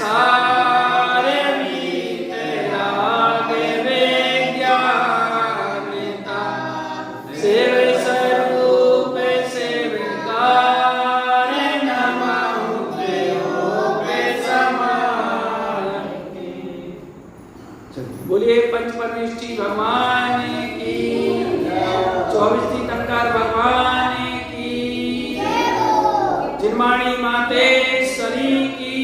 सारे बीते लागे विज्ञानता शिव स्वरूप शिवकार नमः पे समान। बोलिए पंचपरमेष्ठी भगवान की, 24 तीर्थंकर भगवान की, जिनमाणी मातेश्वरी की,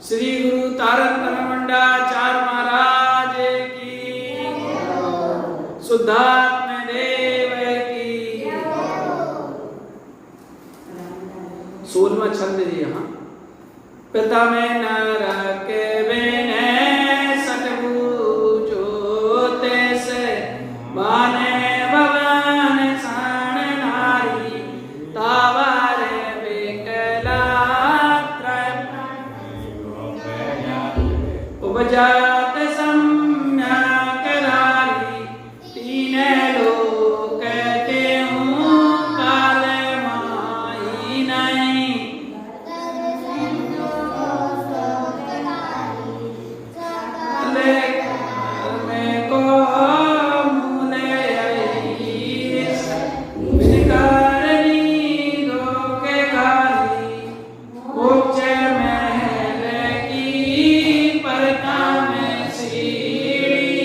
श्री गुरु तारक तनमंडाचार्य महाराज की, शुद्धात्म देव की। 16वां छंद है यहाँ। पिता में नरक विनय सतभुजो तैसे माने भवन सान नारी तावर उपजात सम्यक नारी तीन लोग कहते हूँ काल माही नहीं। में को मुने विनकारनी धोखे खाली मोक्ष महल की परता में सीढ़ी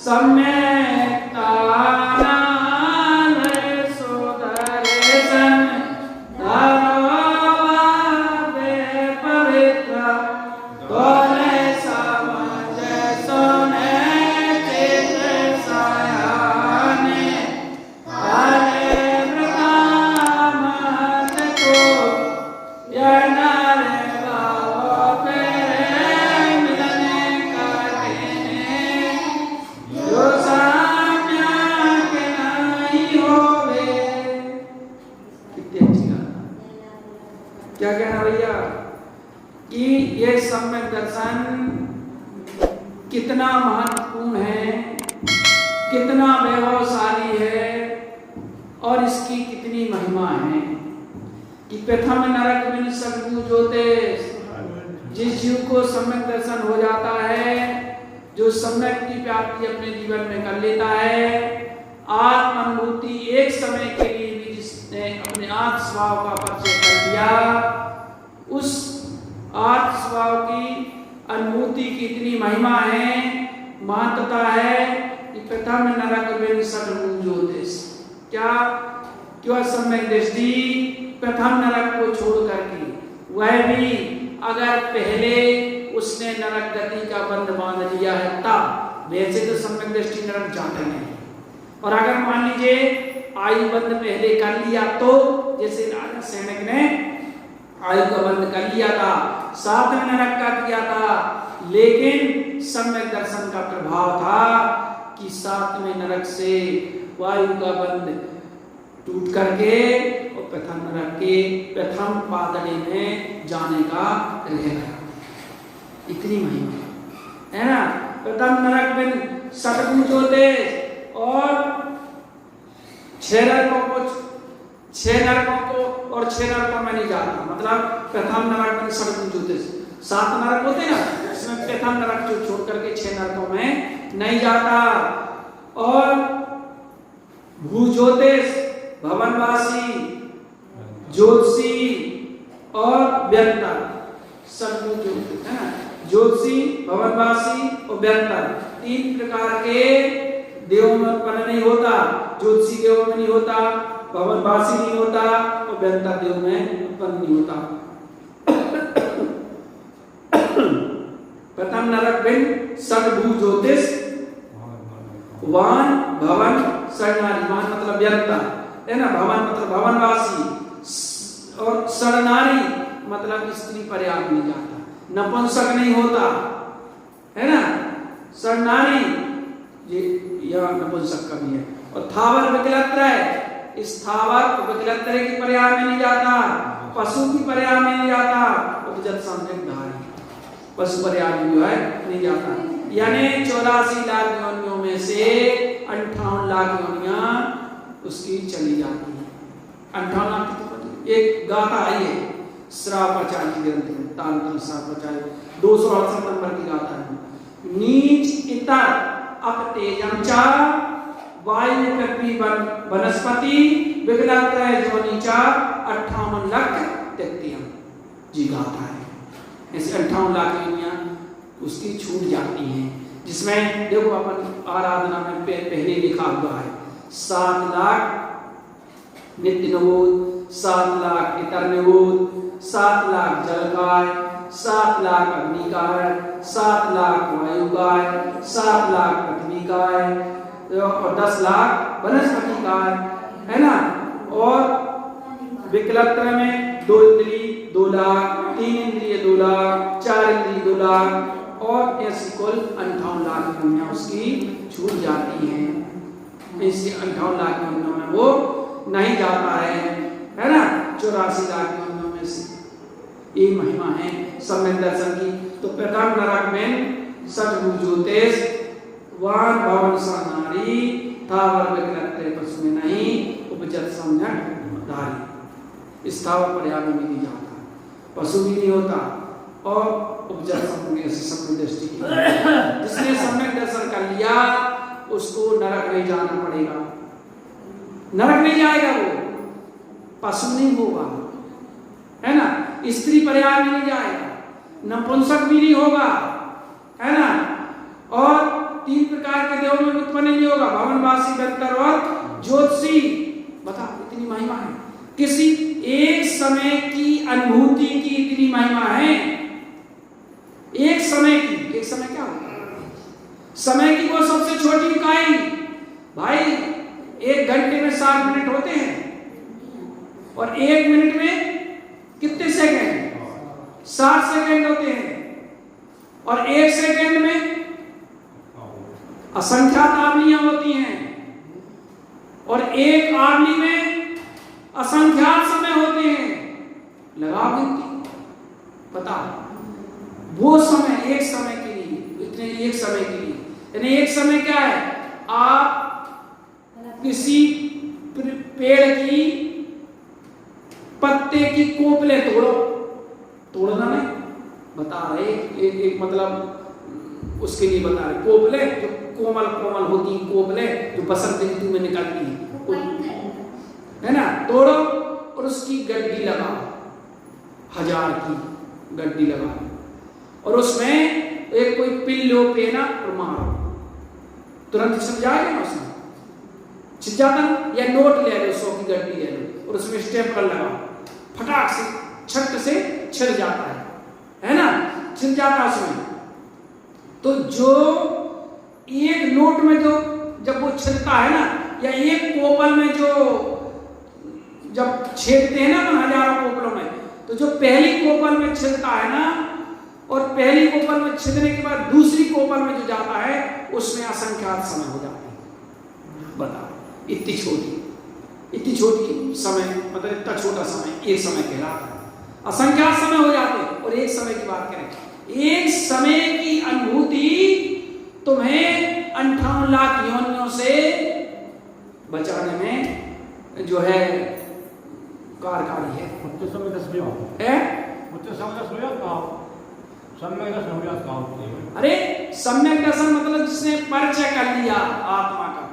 सम्यकता नाम सोदर सन धारावादे पवित्र तोले समझ सोने चित सयाने हरे प्रकामत को यनारे बाबा फेरे मिलने काटेने जो साम्या के नहीं होवे। कितनी अच्छी गाना। क्या कहना भैया कि ये सम्यक दर्शन कितना महत्वपूर्ण है, कितना वैभवशाली है और इसकी कितनी महिमा है कि प्रथम नरक बिन सद्बुझोते। जिस जीव को सम्यक दर्शन हो जाता है, जो सम्यक की प्राप्ति अपने जीवन में कर लेता है, आत्म अनुभूति एक समय के लिए भी जिसने अपने आत्म स्वभाव का परिचय कर दिया, उस आत्म स्वभाव की अनुभूति की इतनी महिमा है, महत्ता है कि प्रथम नरक बिन सद्बुझोते। क्या क्यों सम्यक दृष्टि प्रथम नरक को छोड़ करके, वह भी अगर पहले उसने नरक गति का बंध बांध लिया है तब, वैसे तो सम्यक दृष्टि नरक जाते नहीं। और अगर मान लीजिए आयु बंध पहले कर लिया तो, जैसे राजा सैनिक ने आयु का बंध कर लिया था, साथ में नरक का किया था, लेकिन सम्यक दर्शन का प्रभाव था कि साथ में नरक से वायु का बंध टूट करके और प्रथम नरक के प्रथम पादले में जाने का रहेगा। इतनी महिमा है ना। प्रथम नरक बिन सद्बुझोते और 6 नरकों को और 6 नरकों में नहीं जाता। मतलब प्रथम नरक बिन सद्बुझोते 7 नरक होते हैं ना, इसमें प्रथम नरक जो छोड़ करके 6 नरकों में नहीं जाता। और भूज्योतिष भवनवासी, ज्योतिषी और व्यंतर, सद्बुझोते है ना। ज्योतिषी, भवनवासी और व्यंतर 3 प्रकार के देवों में उत्पन्न नहीं होता। ज्योतिषी देवों में नहीं होता, भवनवासी नहीं होता और व्यंतर देव में उत्पन्न नहीं होता। प्रथम नरक बिन सद्बुझोते वान भवन शरणारी। वान मतलब व्यंतर है ना, भवन मतलब भवनवासी और शरणारी मतलब स्त्री पर्याप्त नहीं जाता, नपुंसक नहीं होता है ना। शरणारी ये यह नपुंसक का भी है। और थावर विकलत्र है, इस थावर विकलत्र की पर्याय में नहीं जाता, पशु की पर्याय में नहीं जाता। उपजत सम्यक धारी पशु पर्याय जो है नहीं जाता। यानी 84 लाख योनियों में से 58 लाख योनियां उसकी चली जाती है। 58 लाख की तो एक गाथा आई है श्रापाचार्य ग्रंथ में, तांत्र श्रापाचार्य 268 नंबर की गाथा है। नीच इतर अप तेजम चा वायु पृथ्वी वनस्पति विकलत जोनि चा 58 लाख त्यक्तियम जी गाथा है। ऐसे 58 लाख योनियां उसकी छूट जाती हैं, जिसमें देखो अपन आराधना में पहले लिखा हुआ है 7 लाख नित्य निबोध, 7 लाख इतर निबोध, 7 लाख जल काय, 7 लाख अग्नि काय, 7 लाख वायु काय, 7 लाख पृथ्वी काय और 10 लाख वनस्पति काय, है ना। और विकलत्र में 2 इंद्रिय 2 लाख, 3 इंद्रिय 2 लाख, 4 इंद्रिय 2 लाख और ऐसी कुल 58 लाख योनियां उसकी छूट जाती हैं। इसी 58 लाख योनियों में वो नहीं जाता है ना। 84 लाख योनियों में से ये महिमा है सम्यक दर्शन की। तो प्रथम नरक में सतभुज ज्योतिष वान भवन सा नारी थावर विकलत्रे पशु में नहीं उपजत सम्यक धारी। स्थावर पर्याय में नहीं जाता, पशु भी नहीं होता और उपजत सम्यक दृष्टि की। जिसने सम्यक दर्शन कर लिया उसको नरक नहीं जाना पड़ेगा, नरक नहीं जाएगा, वो पशु नहीं होगा, है ना। स्त्री पर्याय में नहीं जाएगा, नपुंसक भी नहीं होगा, है ना। और 3 प्रकार के देवों में उत्पन्न नहीं होगा, भवनवासी दत्तर और ज्योतिषी। बता इतनी महिमा है, किसी एक समय की अनुभूति की इतनी महिमा है। एक समय की, एक समय क्या होता है? समय की वो सबसे छोटी इकाई भाई। 1 घंटे में 60 मिनट होते हैं और 1 मिनट में कितने सेकंड? 60 सेकंड होते हैं और 1 सेकंड में असंख्यात आवलियां होती हैं और एक आवली में असंख्यात समय होते हैं। लगा गिनती, पता वो समय एक समय के लिए, इतने एक समय के लिए, यानी एक समय क्या है? आप किसी पेड़ की पत्ते की कोपले तोड़ना नहीं बता रहे, एक मतलब उसके लिए बता रहे। कोपले जो कोमल कोमल होती है, कोपले जो बसंत ऋतु में निकलती है ना, तोड़ो और उसकी गड्डी लगाओ, 1000 की गड्डी लगाओ और उसमें एक कोई पिल्लो पेना और मारो, तुरंत छिप जाएगा ना, उसमें छिप जाता ना। या नोट ले लो, 100 की गड्डी ले लो और उसमें स्टेपल लगाओ, फटाक से छट से छिड़ जाता है ना, छिड़ जाता उसमें। तो जो एक नोट में जो जब वो छिड़ता है ना, या एक कोपल में जो जब छेदते हैं ना अपन हजारों कोपलों में, तो जो पहली कोपल में छिड़ता है ना, और पहली कोपल में छिदने के बाद दूसरी कोपल में जो जाता है उसमें असंख्यात समय हो जाते हैं। बताओ इतनी छोटी समय, मतलब इतना छोटा समय एक समय कहलाता है। असंख्यात समय हो जाते हैं। और एक समय की बात करें, एक समय की अनुभूति तुम्हें 58 लाख योनियों से बचाने में जो है कारकारी है। अरे सम्यक दर्शन मतलब जिसने परिचय कर लिया आत्मा का,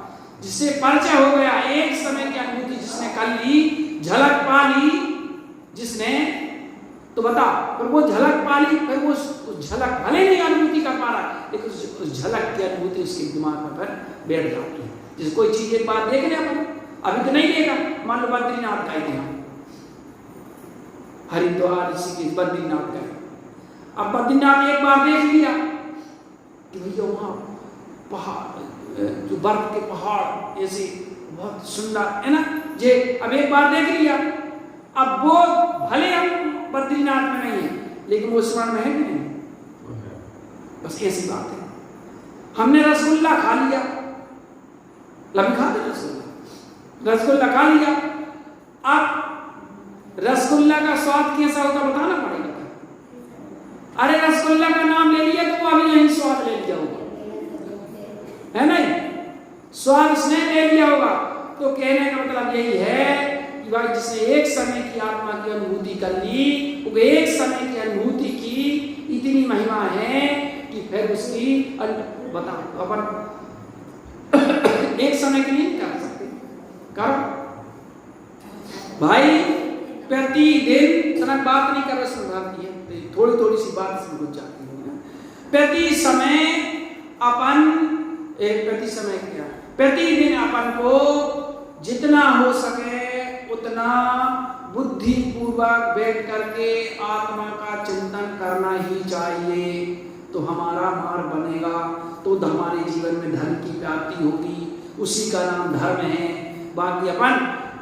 जिससे परिचय हो गया, एक समय की अनुभूति जिसने कर ली, झलक पा ली जिसने, तो बता फिर वो झलक पा ली, फिर वो झलक भले नहीं अनुभूति कर पा रहा, लेकिन उस झलक की अनुभूति उसके दिमाग में फिर बैठ जाती है। जैसे कोई चीज एक बार देख लिया अपन, अभी तो नहीं देगा, मान लो बद्रीनाथ का ही, हरिद्वार ऋषिकेश बद्रीनाथ का, अब बद्रीनाथ एक बार देख लिया कि भैया वहां पहाड़, जो बर्फ के पहाड़ ऐसे बहुत सुंदर है ना, जे अब एक बार देख लिया, अब वो भले हम बद्रीनाथ में नहीं है लेकिन वो स्मरण में है कि नहीं? बस ऐसी बात है। हमने रसगुल्ला खा लिया, लभी खाते रसगुल्ला खा लिया, अब रसगुल्ला का स्वाद कैसा होता बताना पड़ेगा। अरे रसगुल्ला का नाम ले लिया तो वो अभी यही स्वाद ले लिया होगा, है नहीं? स्वाद उसने ले लिया होगा। तो कहने का मतलब यही है, कि भाई जिसने एक समय की आत्मा की अनुभूति कर ली, वो एक समय की अनुभूति की इतनी महिमा है कि फिर उसकी बताओ अपन एक समय के लिए नहीं कर सकते। करो भाई, प्रतिदिन सनक बात नहीं कर रहे, समझाती है थोड़ी थोड़ी सी बात समझ जाती है। प्रति समय अपन प्रति समय क्या, प्रतिदिन अपन को जितना हो सके उतना बुद्धि पूर्वक बैठ करके आत्मा का चिंतन करना ही चाहिए, तो हमारा मार्ग बनेगा, तो हमारे जीवन में धर्म की प्राप्ति होगी, उसी का नाम धर्म है। बाकी अपन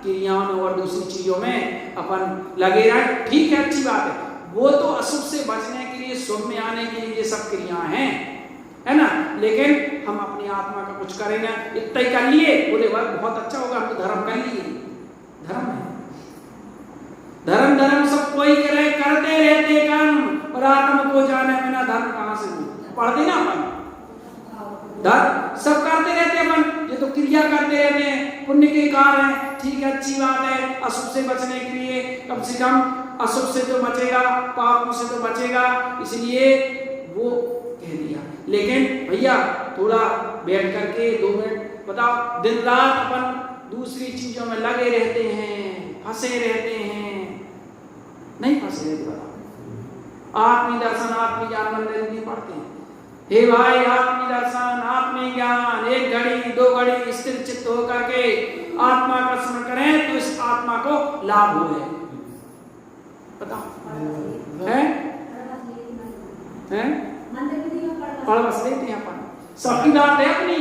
क्रियाओं में और दूसरी चीजों में अपन लगे रहे, ठीक है, अच्छी बात है, वो तो अशुभ से बचने के लिए, शुभ में आने के लिए ये सब क्रियाएं हैं, है ना। लेकिन हम अपनी आत्मा का कुछ करें ना, इतना ही कर लिए, बोले बहुत अच्छा होगा, हम तो धर्म कर लिए। धर्म है, धर्म धर्म सब कोई करे, करते रहते कर्म, और आत्मा को जाने बिना धर्म कहां से हो। पढ़ते ना अपन, धर्म सब करते रहते अपन, ये तो क्रिया करते रहते हैं, पुण्य के कार्य हैं, ठीक है, अच्छी बात है। अशुभ से बचने के लिए कम से कम अशुभ से तो बचेगा, पापों से तो बचेगा, इसलिए वो कह दिया। लेकिन भैया थोड़ा बैठ करके 2 मिनट बताओ, दिन रात अपन दूसरी चीजों में लगे रहते हैं, फंसे रहते हैं, नहीं फंसे रहते, बताओ आत्मी दर्शन आत्मी ज्ञान मंदिर नहीं पढ़ते हैं। हे भाई, आत्मी दर्शन आत्मी ज्ञान, 1 घड़ी 2 घड़ी स्थिर चित्त होकर के आत्मा का स्मरण करें तो इस आत्मा को लाभ हो है, बताओ है पढ़ बस लेते हैं अपन, सबकी बात है अपनी,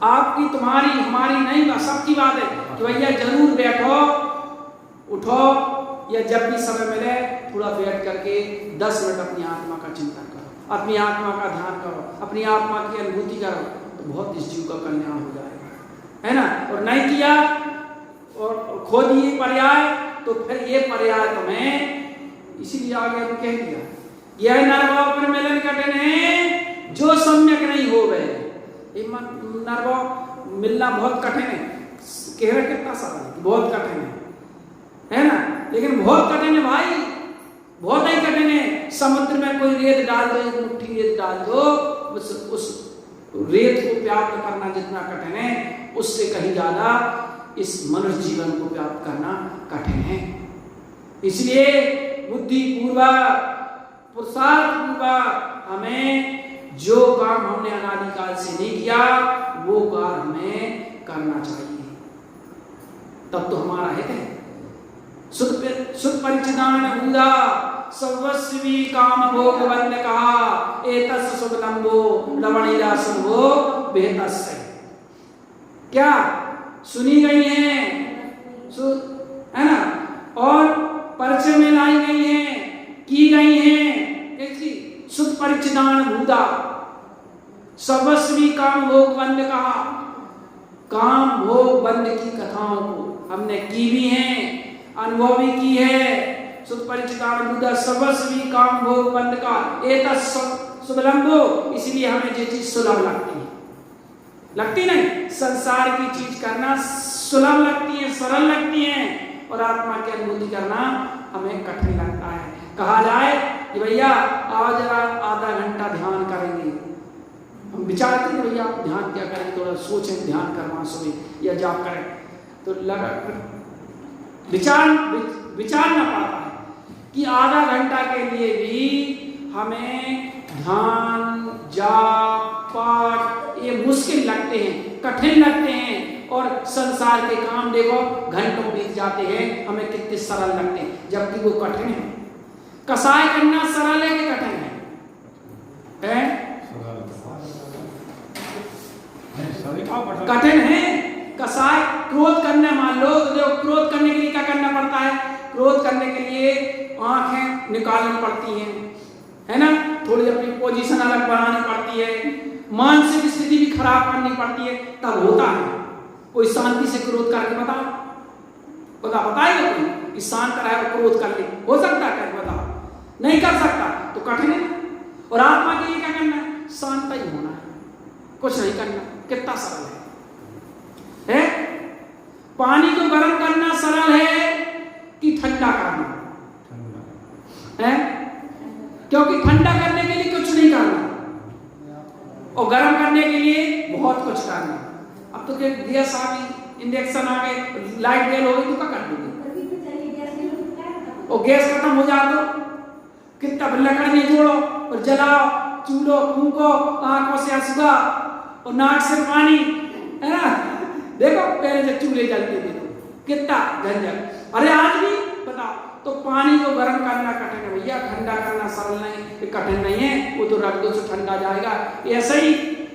आपकी तुम्हारी हमारी नहीं, सबकी बात है कि भैया जरूर बैठो, उठो, या जब भी समय मिले थोड़ा बैठ करके 10 मिनट अपनी आत्मा का चिंतन करो, अपनी आत्मा का ध्यान करो, अपनी आत्मा की अनुभूति करो, तो बहुत इस जीव का कल्याण हो जाएगा, है ना। और नहीं किया और खो दिए पर्याय, तो फिर ये पर्याय तुम्हें इसीलिए आगे कह दिया, यह नरभाव पर मिलन कठिन है जो सम्यक नहीं हो गए। नरभाव मिलना बहुत कठिन है, कह रहे कितना सारा है, बहुत कठिन है ना, लेकिन बहुत कठिन है भाई, बहुत ही कठिन है। समुद्र में कोई रेत डाल दो, एक मुट्ठी रेत डाल दो, उस रेत को प्राप्त करना जितना कठिन है, उससे कहीं ज्यादा इस मनुष्य जीवन को प्राप्त करना कठिन है। इसलिए बुद्धि पूर्वक पुरुषार्थ पूर्वक हमें जो काम हमने अनादिकाल से नहीं किया वो काम हमें करना चाहिए, तब तो हमारा है। सुत परिचिदान भूदा सर्वस्वी काम भोग बंद कहा, एतस् शुभ लंबो लवणीरा शुभो बेहतस्य। क्या सुनी गई है, है ना, और परिचय में लाई गई है, की गई है। कैसी सुत परिचिदान भूदा, सर्वस्वी काम भोग बंद कहा, काम भोग बंद की कथाओं को हमने की भी है, अनुभव भी की है। सुत परिचिदान भूदा सर्वस्वी काम भोग बंद का एतस् सुलभो, इसलिए हमें जो चीज सुलभ लगती है, लगती नहीं, संसार की चीज करना सुलभ लगती है, सरल लगती है, और आत्मा की अनुभूति करना हमें कठिन लगता है। कहा जाए कि भैया आज आधा घंटा ध्यान करेंगे, हम विचारते हैं भैया ध्यान क्या करें, थोड़ा सोचें, ध्यान करना सोए या जाप करें, तो लगा विचारना पड़ता है कि आधा घंटा के लिए भी हमें ध्यान जाप पाठ ये मुश्किल लगते हैं, कठिन लगते हैं, और संसार के काम देखो घंटों बीत जाते हैं, हमें कितने सरल लगते हैं, जबकि वो कठिन है। कसाय करना सरल है कि कठिन है? कठिन है कसाय। क्रोध करने, मान लो देखो, क्रोध करने के लिए क्या करना पड़ता है? क्रोध करने के लिए आंखें निकालनी पड़ती हैं, है ना, थोड़ी अपनी पोजीशन अलग बढ़ानी पड़ती है, मानसिक स्थिति भी खराब करनी पड़ती है, तब होता है। कोई शांति से क्रोध करके बताएगा कोई कि शांत रहे और क्रोध कर ले, हो सकता है? बताओ, नहीं कर सकता, तो कठिन है। और आत्मा के लिए क्या करना है? शांत ही होना है, कुछ नहीं करना, कितना सरल है? पानी को गर्म करना सरल है कि ठंडा करना है? क्योंकि ठंडा करने के लिए कुछ नहीं करना और गर्म करने के लिए बहुत कुछ करना। अब तो गैस आ गई, इंडक्शन आ गए, लाइट गैल हो गई तो क्या कर दोगे? और गैस खत्म हो जाए तो कितना लकड़ी जोड़ो और जलाओ, चूल्हो फूंको, आंखों से आंसुआ और नाक से पानी, है ना? देखो पहले जब चूल्हे जलते थे कितना झंझट। अरे आज भी बताओ, तो पानी को गर्म करना कठिन है भैया, ठंडा करना सरल नहीं, कठिन नहीं है, वो तो रख दो तो ठंडा जाएगा। ऐसे ही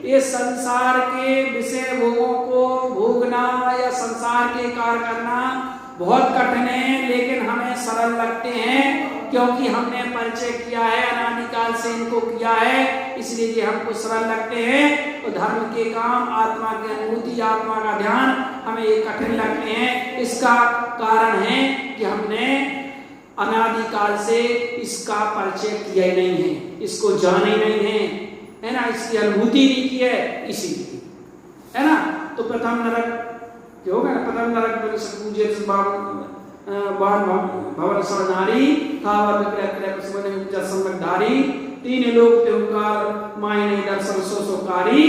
ये संसार के विषय भोगों को भोगना या संसार के कार्य करना बहुत कठिन है, लेकिन हमें सरल लगते हैं क्योंकि हमने परिचय किया है, अनादिकाल से इनको किया है, इसलिए ये हमको सरल लगते हैं। तो धर्म के काम, आत्मा की अनुभूति, आत्मा का ध्यान हमें ये कठिन लगते हैं। इसका कारण है कि हमने अनादिकाल से इसका परिचय किया ही नहीं है, इसको जाना ही नहीं है ना? इसकी अनुभूति नहीं की है, इसीलिए, है ना? तो प्रथम नरक जो होगा ना, प्रथम नरक पूजे भवन सरनारी थावर विक्रय क्रय प्रसवने उपजा सम्यकधारी तीन लोक त्योकार मायने दर्शन सोकारी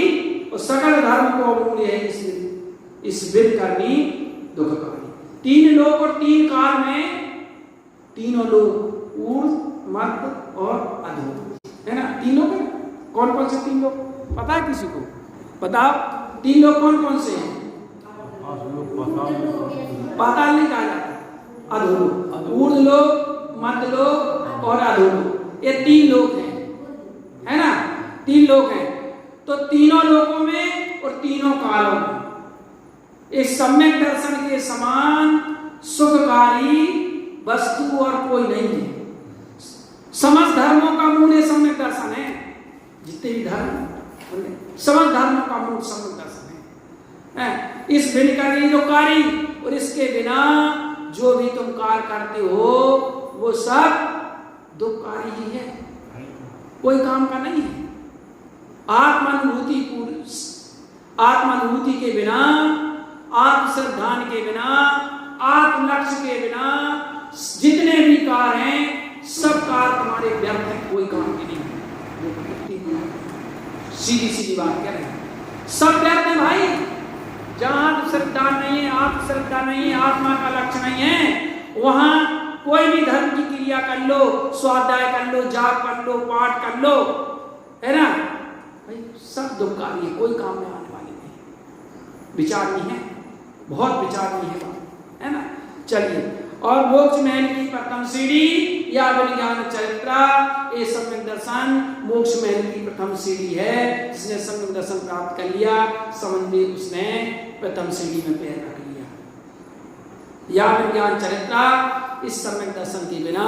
और सकल धर्म को मूल है इस विद करनी दुखकारी। तीन लोक और तीन काल में तीनों लोग ऊर्ध्व, मध्य और अधोलोक, है ना? तीन लोग है। कौन कौन से तीन लोग पता है किसी को? बताओ तीन लोग कौन कौन से हैं? पाताल नहीं कहा जाता, अधोलोक, ऊर्ध्व लोक, मध्य लोक और अधोलोक, ये तीन लोग हैं, है ना? तीन लोग हैं। तो तीनों लोकों में और तीनों कालों में इस सम्यक दर्शन के समान सुखकारी वस्तु और कोई नहीं है। समस्त धर्मों का मूल सम्यक दर्शन है। जितने भी धर्म, समस्त धर्मों का मूल सम्यक दर्शन है। इस भिन्न करने जो कार्य और इसके बिना जो भी तुम कार्य करते हो वो सब दुखकारी ही है, कोई काम का नहीं है। आत्मानुभूति के बिना, आत्मश्रद्धान के बिना, आत्म लक्ष्य के बिना जितने भी कार्य हैं सब कार्य तुम्हारे व्यर्थ है, कोई काम के नहीं है। सीधी सीधी बात कह रहे हैं, सब व्यर्थ है भाई। जहां श्रद्धा नहीं है, आत्मश्रद्धा नहीं है, आत्मा का लक्ष्य नहीं है, वहां कोई भी धर्म की क्रिया कर लो, स्वाध्याय कर लो, जाप कर लो, पाठ कर लो, है ना भाई, सब दुखकारी है, कोई काम में आने वाली नहीं। विचार नहीं है, बहुत विचार नहीं है, है ना? चलिए, और मोक्ष महल की प्रथम सीढ़ी या विज्ञान चरित्रा, ये सम्यक दर्शन मोक्ष महल की प्रथम सीढ़ी है। जिसने सम्यक दर्शन प्राप्त कर लिया, समझिए उसने प्रथम सीढ़ी में पैर रख लिया। या विज्ञान चरित्रा, इस सम्यक दर्शन के बिना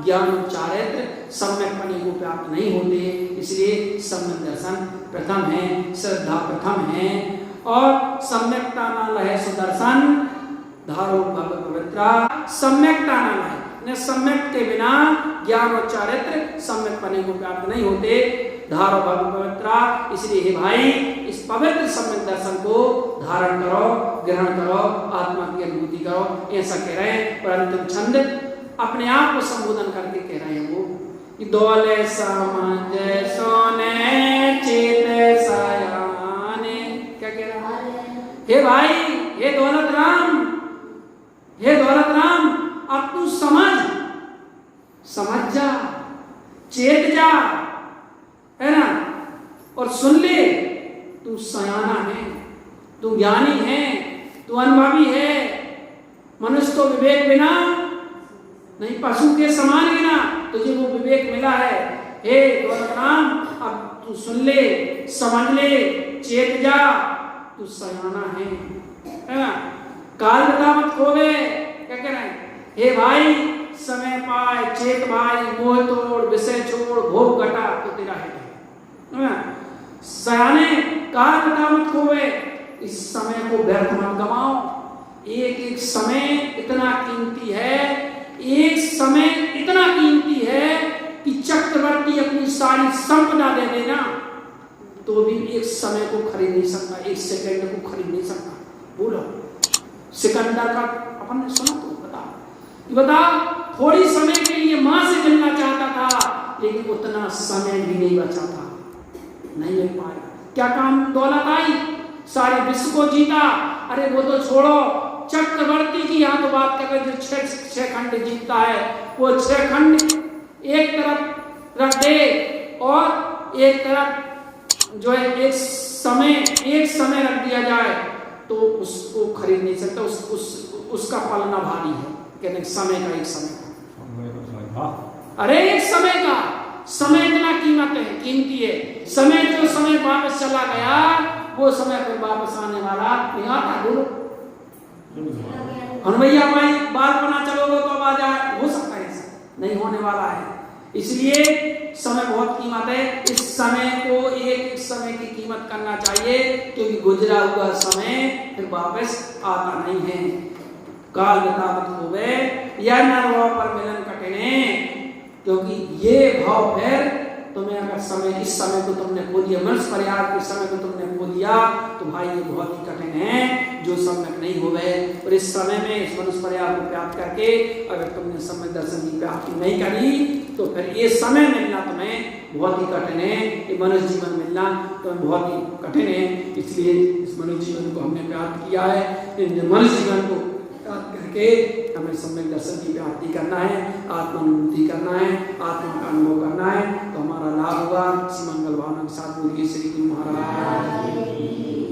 ज्ञान और चारित्र सम्यक पने को प्राप्त नहीं होते, इसलिए सम्यक दर्शन प्रथम है, श्रद्धा प्रथम है। और सम्यकता न लहे सुदर्शन धारो भव पवित्रा, सम्यकता न लहे, सम्यक के बिना ज्ञान और चारित्र सम्यक पने को प्राप्त नहीं होते, धारो भव पवित्रा। इसलिए हे भाई, इस पवित्र सम्यक दर्शन को धारण करो, ग्रहण करो, आत्मा की अनुभूति करो, ऐसा कह रहे हैं। परंतु छंद अपने आप को संबोधन करके कह रहे हैं वो कि दौले समझ सोने चेत सयाने, क्या कह रहा है? हे भाई, हे दौलत राम, हे दौलत राम, अब तू समझ जा, चेत जा, है ना? और सुन ले, तू सयाना है, तू ज्ञानी है, तू अनुभवी है। मनुष्य तो विवेक बिना नहीं, पशु के समान बिना तुझे वो विवेक मिला है। हे दौलत राम, अब तू सुन ले, समझ ले, चेत जा, तू सयाना है ना? काल बता मत खोवे, क्या कह रहे हैं? हे भाई, समय पाए चेत भाई, मोह तोड़, विषय छोड़, भोग घटा तो तेरा है। सयाने, काल बता मत खोवे, इस समय को व्यर्थ मत गवाओ। एक एक समय इतना कीमती है, एक समय इतना कीमती है कि चक्रवर्ती अपनी सारी संपदा दे देना तो भी एक समय को खरीद नहीं सकता, एक सेकंड को खरीद नहीं सकता। बोलो, सिकंदर का अपन ने सुना तो बता थोड़ी समय के लिए मां से मिलना चाहता था, लेकिन उतना समय भी नहीं बचा था, नहीं मिल पाया। क्या काम दौलत आई, सारे विश्व को जीता। अरे वो तो छोड़ो, चक्रवर्ती की यहाँ तो बात कर रहे, जो छह खंड जीतता है, वो 6 खंड एक तरफ रख दे और एक तरफ जो है एक समय रख दिया जाए तो उसको खरीद नहीं सकता, उसका पालना भारी है। कहने समय का, एक समय का, अरे एक समय का, समय इतना कीमती है। समय जो समय वापस चला गया, वो समय फिर वापस आने वाला नहीं आता। बोलो हनुमैया भाई बाल बना चलोगे तो अब आ जाए, हो सकता है ऐसा, नहीं होने वाला है। इसलिए समय बहुत कीमत है। इस समय को एक समय की कीमत करना चाहिए, क्योंकि गुजरा हुआ समय फिर वापस आता नहीं है। काल बतावत होवे या नरवा पर मिलन कटने, क्योंकि ये भाव फिर तुम्हें अगर इस समय को तुमने खो दिया, मनुष्य परिवार के समय को तुमने खो दिया, तो भाई ये बहुत ही कठिन है जो सम्यक नहीं हो गए। और इस समय में इस मनुष्य परिवार को प्राप्त करके अगर तुमने समय दर्शन की प्राप्ति नहीं करी, तो फिर ये समय मिलना तुम्हें बहुत ही कठिन है, ये मनुष्य जीवन मिलना तुम्हें बहुत ही कठिन है। इसलिए इस मनुष्य जीवन को हमने प्राप्त किया है, इन मनुष्य जीवन को प्राप्त करके हमें सम्यक दर्शन की प्राप्ति करना है, आत्मानुभूति करना है, आत्मा का अनुभव करना है, तो हमारा लाभ होगा। मंगल भावना के साथ बोलिए श्री गुरु महाराज।